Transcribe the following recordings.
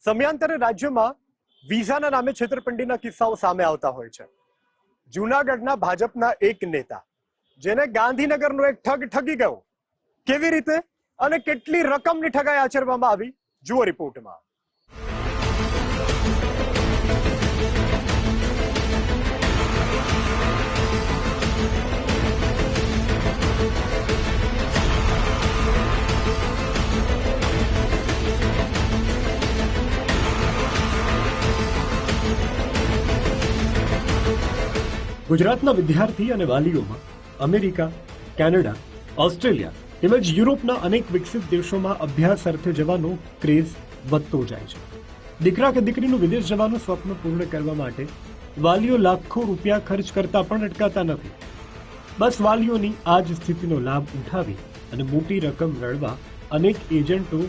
સમયાંતરે રાજ્યમાં વિઝાના નામે છેતરપિંડીના કિસ્સાઓ સામે આવતા હોય છે. જૂનાગઢના ભાજપના એક નેતા જેને ગાંધીનગરનો એક ઠગ ઠગી ગયો, કેવી રીતે અને કેટલી રકમની ઠગાઈ આચરવામાં આવી, જુઓ રિપોર્ટમાં. ગુજરાતના વિદ્યાર્થી અને વાલીઓમાં અમેરિકા, કેનેડા, ઓસ્ટ્રેલિયા તેમજ યુરોપના અનેક વિકસિત દેશોમાં અભ્યાસ અર્થે જવાનો ક્રેઝ વધતો જાય છે. દીકરા કે દીકરીનું વિદેશ જવાનું સ્વપ્ન પૂર્ણ કરવા માટે વાલીઓ લાખો રૂપિયા ખર્ચ કરતા પણ અટકાતા નથી. બસ વાલીઓની આ જ સ્થિતિનો લાભ ઉઠાવી અને મોટી રકમ રળવા અનેક એજન્ટો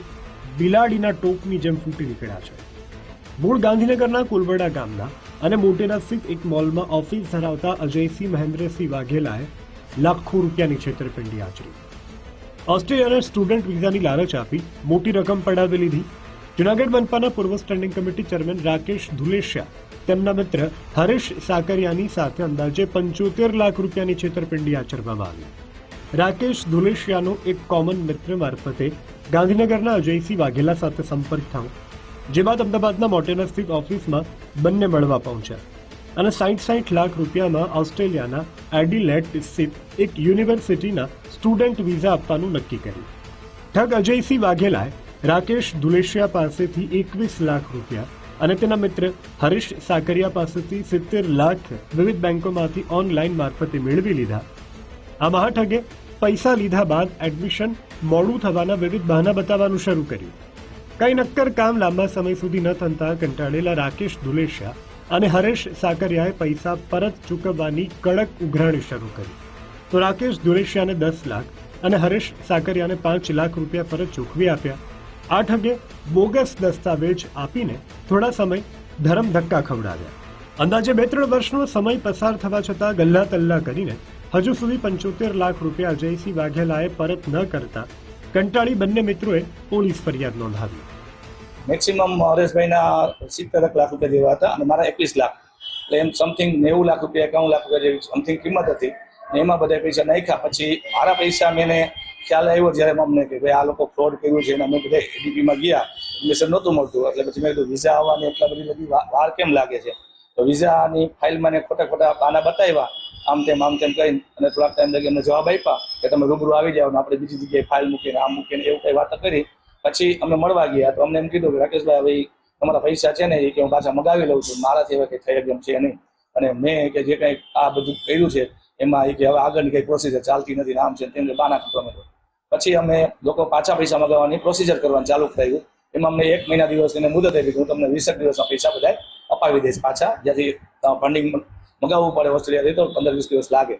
બિલાડીના ટોપની જેમ ફૂટી નીકળ્યા છે. મૂળ ગાંધીનગરના કુલવડા ગામના અને મોટેરા સ્થિત એક મોલમાં ઓફિસ ધરાવતા અજયસિંહ મહેન્દ્રસિંહ વાઘેલાએ લાખો રૂપિયાની છેતરપિંડી આચરી. ઓસ્ટ્રેલિયાના સ્ટુડન્ટ વિઝાની લાલચ આપી મોટી રકમ પડાવી લીધી. જૂનાગઢ મનપાના પૂર્વ સ્ટેન્ડિંગ કમિટી ચેરમેન રાકેશ ધુલેશિયા તેમના મિત્ર હરેશ સાકરિયાની સાથે અંદાજે 75 લાખ રૂપિયાની છેતરપિંડી આચરવામાં આવી. રાકેશ ધુલેશિયાનો એક કોમન મિત્ર મારફતે ગાંધીનગરના અજયસિંહ વાઘેલા સાથે સંપર્ક થયો, જે બાદ અમદાવાદના મોટેરા સ્થિત ઓફિસમાં બંને મળવા પહોંચ્યા અને 60 લાખ રૂપિયામાં ઓસ્ટ્રેલિયાના એડિલેડ સ્થિત એક યુનિવર્સિટીના સ્ટુડન્ટ વિઝા આપવાનું નક્કી કર્યું. ઠગ અજયસિંહ વાઘેલાએ રાકેશ ધુલેશિયા પાસેથી 21 લાખ રૂપિયા અને તેના મિત્ર હરીશ સાકરિયા પાસેથી 70 લાખ વિવિધ બેંકોમાંથી ઓનલાઈન મારફતે મેળવી લીધા. આ મહાઠગે પૈસા લીધા બાદ એડમિશન મોડું થવાના વિવિધ બહાના બતાવવાનું શરૂ કર્યું. કઈ નક્કર કામ લાંબા સમય સુધી ન થતા કંટાળેલા રાકેશ ધુલેશિયા અને હરેશ સાકરિયાએ પૈસા પરત ચૂકવવાની કડક ઉઘરાણી શરૂ કરી. તો રાકેશ ધુલેશિયાને 10 લાખ અને હરેશ સાકરિયાને 5 લાખ રૂપિયા પરત ચૂકવી આપ્યા. આ ઠગે બોગસ દસ્તાવેજ આપીને થોડા સમય ધરમ ધક્કા ખવડાવ્યા. અંદાજે 2-3 વર્ષનો સમય પસાર થવા છતાં ગલ્લા તલ્લા કરીને હજુ સુધી 75 લાખ રૂપિયા અજયસિંહ વાઘેલાએ પરત ન કરતા કંટાળી બંને મિત્રોએ પોલીસ ફરિયાદ નોંધાવી. મેક્સિમમ હરેશભાઈના 70 લાખ રૂપિયા જેવા હતા અને મારા 21 લાખ, એટલે એમ સમથિંગ 90 લાખ રૂપિયા 51 લાખ રૂપિયા જેવી સમથિંગ કિંમત હતી. ને એમાં બધા પૈસા નાખ્યા. પછી મારા પૈસા મેં ખ્યાલ આવ્યો જ્યારે અમને કે ભાઈ આ લોકો ફ્રોડ કર્યું છે, અને અમે બધા એડીપીમાં ગયા, એડમિશન નહોતું મળતું. એટલે પછી મેં કીધું વિઝા આવવાની એટલા બધી વાર કેમ લાગે છે? તો વિઝાની ફાઇલમાં ખોટા બાના બતાવ્યા, આમ તેમ કહી અને થોડાક ટાઈમ લગી અમને જવાબ આપ્યા કે તમે રૂબરૂ આવી જાઓ ને આપણે બીજી જગ્યાએ ફાઇલ મૂકીને આમ મૂકીને એવું કંઈ વાતો કરી. પછી અમે મળવા ગયા તો અમને એમ કીધું કે રાકેશભાઈ ભાઈ તમારા પૈસા છે ને એ કે હું પાછા મગાવી લઉં છું, મારાથી હવે કંઈ થઈ એમ છે નહીં, અને મેં કે જે કંઈ આ બધું કર્યું છે એમાં એ કે હવે આગળની કંઈ પ્રોસિજર ચાલતી નથી, આમ છે તેમ બાના ખતો અમે. પછી અમે લોકો પાછા પૈસા મગાવવાની પ્રોસિજર કરવાનું ચાલુ કરાવ્યું. એમાં અમને 1 મહિના દિવસની મુદત આપી કે હું તમને 20 દિવસમાં પૈસા બધા અપાવી દઈશ પાછા, જ્યાંથી ફંડિંગ મગાવવું પડે ઓસ્ટ્રેલિયાથી તો 15-20 દિવસ લાગે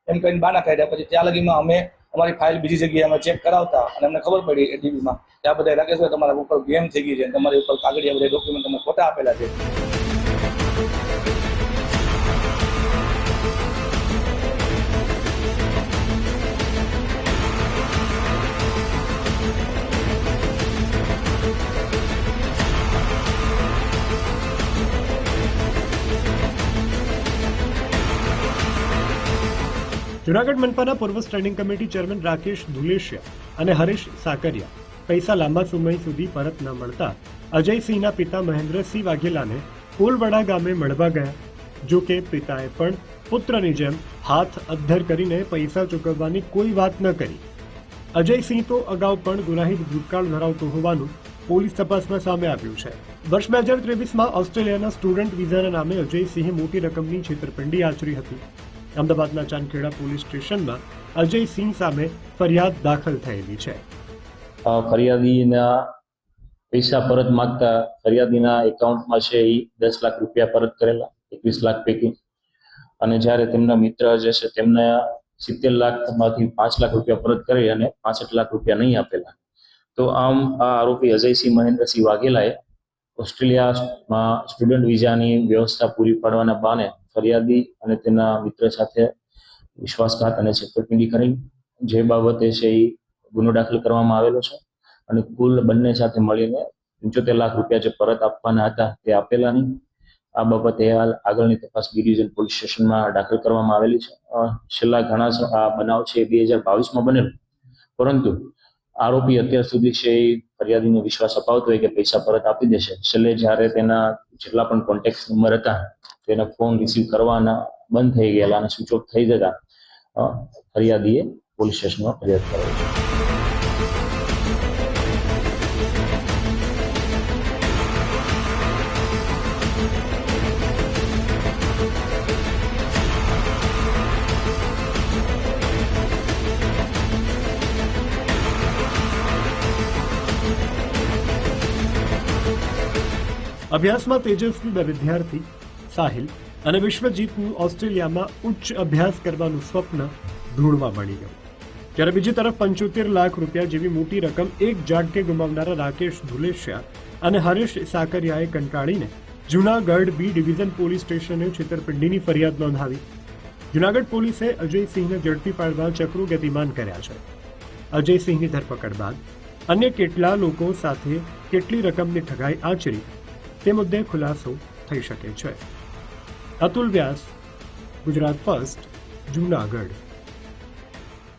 એમ કહીને બાના કાઢ્યા. પછી ત્યાં લગીમાં અમે અમારી ફાઇલ બીજી જગ્યાએ અમે ચેક કરાવતા અને અમને ખબર પડી એડીબીમાં કે આ બધા રાકેશભાઈ તમારા ઉપર ગેમ થઈ ગઈ છે, તમારી ઉપર કાગળિયા બધા ડોક્યુમેન્ટ તમે ખોટા આપેલા છે. જૂનાગઢ મનપાના પૂર્વ સ્ટેન્ડિંગ કમિટી ચેરમેન રાકેશ ધુલેશિયા અને હરેશ સાકરિયા પૈસા લાંબા સમય સુધી પરત ન મળતા અજયસિંહના પિતા મહેન્દ્રસિંહ વાઘેલાને કુલવડા ગામે મળવા ગયા. જો કે પિતાએ પણ પુત્રની જેમ હાથ અદ્ધર કરીને પૈસા ચૂકવવાની કોઈ વાત ન કરી. અજયસિંહ તો અગાઉ પણ ગુનાહિત ભૂતકાળ ધરાવતો હોવાનું પોલીસ તપાસમાં સામે આવ્યું છે. વર્ષ 2023માં ઓસ્ટ્રેલિયાના સ્ટુડન્ટ વિઝાના નામે અજયસિંહે મોટી રકમની છેતરપિંડી આચરી હતી. અમદાવાદના ચાંદખેડા પોલીસ સ્ટેશનમાં અજયસિંહ સામે ફરિયાદ દાખલ થયેલી છે. ફરિયાદીના પૈસા પરત માંગતા ફરિયાદીના એકાઉન્ટમાં છે એ 10 લાખ રૂપિયા પરત કરેલા 21 લાખ પૈકી, અને જ્યારે તેમના મિત્ર જે છે તેમને 70 લાખમાંથી 5 લાખ રૂપિયા પરત કરી અને 65 લાખ રૂપિયા નહીં આપેલા. તો આમ આ આરોપી અજયસિંહ મહેન્દ્રસિંહ વાઘેલાએ ઓસ્ટ્રેલિયામાં સ્ટુડન્ટ વિઝાની વ્યવસ્થા પૂરી પાડવાના બહાને ફરિયાદી અને તેના મિત્ર સાથે વિશ્વાસઘાત અને છેતરપિંડી કરી, જે બાબતે છે એ ગુનો દાખલ કરવામાં આવેલો છે અને કુલ બંને સાથે મળીને 75 લાખ રૂપિયા જે પરત આપવાના હતા તે આપેલા નહીં. આ બાબતે હાલ આગળની તપાસ બી ડિવિઝન પોલીસ સ્ટેશનમાં દાખલ કરવામાં આવેલી છે. છેલ્લા ઘણા આ બનાવ છે 2022માં બનેલો, પરંતુ આરોપી અત્યાર સુધી છે એ ફરિયાદીને વિશ્વાસ અપાવતો હોય કે પૈસા પરત આપી દેશે. છેલ્લે જ્યારે તેના જેટલા પણ કોન્ટેક્ટ નંબર હતા તેના ફોન રિસીવ કરવાના બંધ થઈ ગયેલા અને સ્વિચ ઓફ થઈ જતા ફરિયાદીએ પોલીસ સ્ટેશનમાં ફરિયાદ કરેલી છે. અભ્યાસમાં તેજસ્વી 2 વિદ્યાર્થી સાહિલ અને વિશ્વજીતનું ઓસ્ટ્રેલિયામાં ઉચ્ચ અભ્યાસ કરવાનું સ્વપ્ન ધૂળમાં મળી ગયું. જ્યારે બીજી તરફ 75 લાખ રૂપિયા જેવી મોટી રકમ એક ઝાટકે ગુમાવનારા રાકેશ ધુલેશિયા અને હરેશ સાકરિયાએ કંટાળીને જૂનાગઢ બી ડિવિઝન પોલીસ સ્ટેશને છેતરપિંડીની ફરિયાદ નોંધાવી. જૂનાગઢ પોલીસે અજયસિંહને ઝડપી પાડવા ચક્રો ગતિમાન કર્યા છે. અજયસિંહની ધરપકડ બાદ અન્ય કેટલા લોકો સાથે કેટલી રકમની ઠગાઈ આચરી તે મુદ્દે ખુલાસો થઈ શકે છે. અતુલ વ્યાસ, ગુજરાત ફર્સ્ટ, જૂનાગઢ.